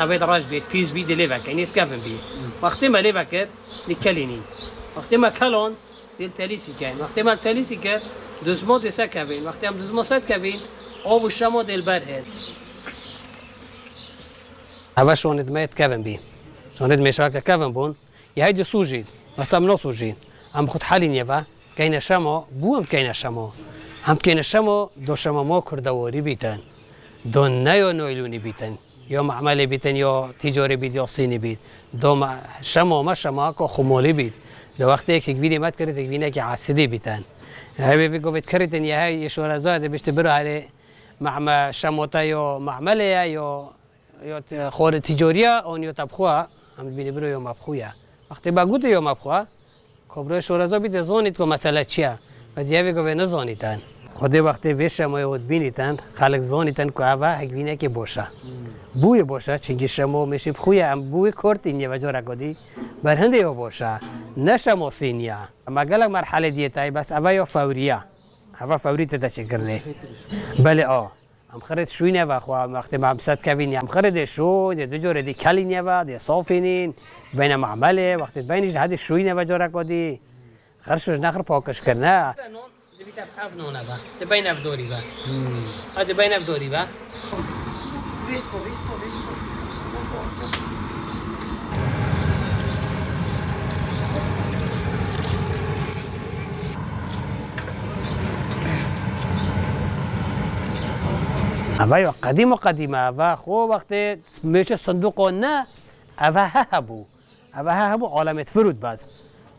ابد راج بيت بيز بي دليفا كاين يتكافن بي وقت ما ليفا كر نكليني وقت ما كلون دل تاليسي كاين وقت ما تاليسي كر دوزمو دسا كابين وقت ما دوزمو سات كابين او شمو دل برهد هوا شونت ما يتكافن بي شونت مشاكل كافن بون يهدي سوجين بس ام نو سوجين ام خد حالي نيفا كاين شمو بو ام كاين شمو هم كاين شمو دو شمو مو كردوري بيتن دو نيو نويلوني بيتن يو معملي بيتن يو تجاري بيت يو صيني بيت دو شمو ما شمو كو خمولي بيت دو وقت هيك كبيري ما تكرت كبيري كي عسدي بيتن هاي بيكو بتكرتن يا هاي يشورا زاد بيشتبروا عليه مع شموتا يو معملي يو خور تجاريه اون يو تبخوا هم بيني برو يو مبخويا وقتی باگوت یا مبخوا کبرای شورزا بیت زونید که مسئله چیه و جیبی که نزونیدن خودی وقتی ویش ما یود بینیدن خالق زونیدن که آوا هگوینه که باشه بوی باشه چنگی شما میشه بخویه ام بوی کورتی نیه وجورا کدی برهنده یا باشه نشما سینیا مگلک مرحله دیتای بس آوا یا فوریه آوا فوری تشکرنه بله ام خرید شوینه و خو وقتی ما امسات کبینی ام خرید شو دو جور دی کلینه و دی صافینین بین معمله وقتی بینش هد شوینه و جورا کدی خرشش نخر پاکش کرنه دبیت افحاف نونه با تبین افدوری با هد بین افدوری با اوه قدیم و قدیمه اوه خو وقتی میشه صندوق نه اوه هبو عالمت فرود باز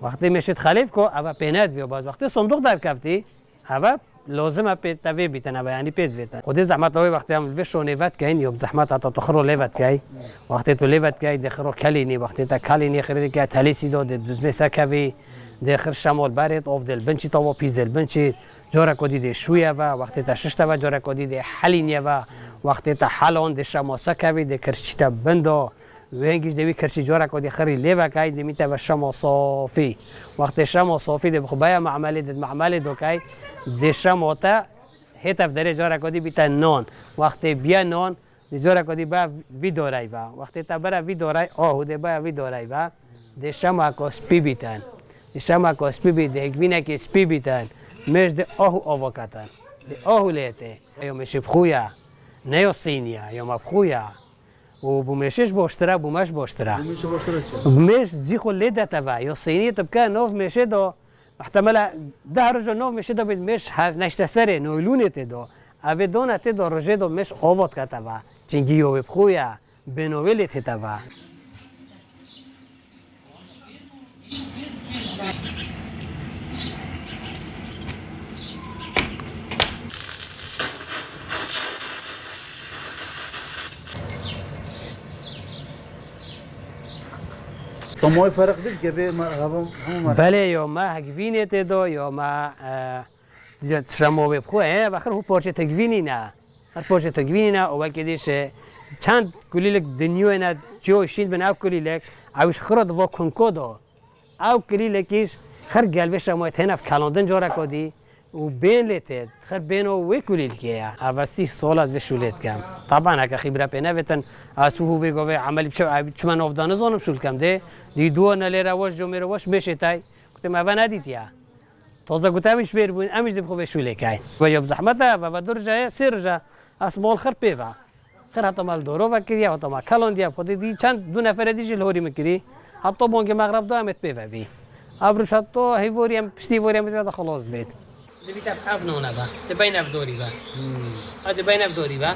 وقتی میشه خلیف کو اوه پینت بیو باز وقتی صندوق در کفتی اوه لازم پید توی بیتن اوه یعنی پید بیتن خودی زحمت اوه وقتی هم وشو نیوت کین یا زحمت حتی تخرو لیوت کی وقتی تو لیوت کی دخرو کلینی وقتی تا کلینی خریدی که تلیسی دو دزمه سکوی داخل شمال برد آف دل بنچی تا و پیز دل بنچی جورا کدی ده شویه و وقتی تا شش تا جورا کدی ده حلینیه و وقتی تا حلون ده شما سکوی ده کرچی تا بندو و هنگیش دوی کرچی جورا کدی خری لیوه کی ده میته و شما صافی وقتی شما صافی ده بخوبای معمل دو کی ده شما تا هتف داره جورا کدی بیته نان وقتی بیا نان ده جورا کدی با وی دورای و وقتی تا برا وی دورای آهو ده با وی دورای و ده شما کو سپی بیتن شما کو سپی بیت هگوینه که سپی بیتن مش ده آهو آوکاتن ده آهو لیته یا مشه بخویا نه یا سینیا یا مبخویا و بومشش باشتره بومش باشتره بومش زیخو لیده توا یا سینی تبکه نوف مشه دو احتمال ده رجا نوف مشه دو بید مش نشته سره نویلونه تی دو اوه دونه تی دو رجا دو مش آوات که توا چنگی یا بخویا بنویلی تی توا تو ما فرق دید که به بله یا ما هگوینه دو یا ما شما بخواه و خیر هو پارچه تگوینی نه هر پارچه تگوینی نه او کدیش چند کلیلک دنیوی نه جو شین بن او کلیلک اوش خرد و کنکو دو او کلیلکیش خر گلوه شما تنف کلاندن جارا کدی و بین لیتد خر بینو وی کلیل کیا اول 30 سال از بشولیت کم طبعا هک خبره پنه وتن اسو وی گوه عملی چمن افدان زانم شول کم ده دی دو نلیره واش جو میره واش میشه تای گفتم ما ندید یا تازه گفتم ايش وير بون امش دبخو بشوله کای و یا زحمته و درجه سرجه اسمال خر پیوا خر حتی مال دورو وکریا حتی ما کلان دیا خود دی چند دو نفر دیجی لوری میکری حتی بونگ مغرب دو امت پیوا بی افروش حتی هیوریم پشتی وریم خلاص بید دبیت افحاف نونه با تبین افدوری با هذا بین افدوری با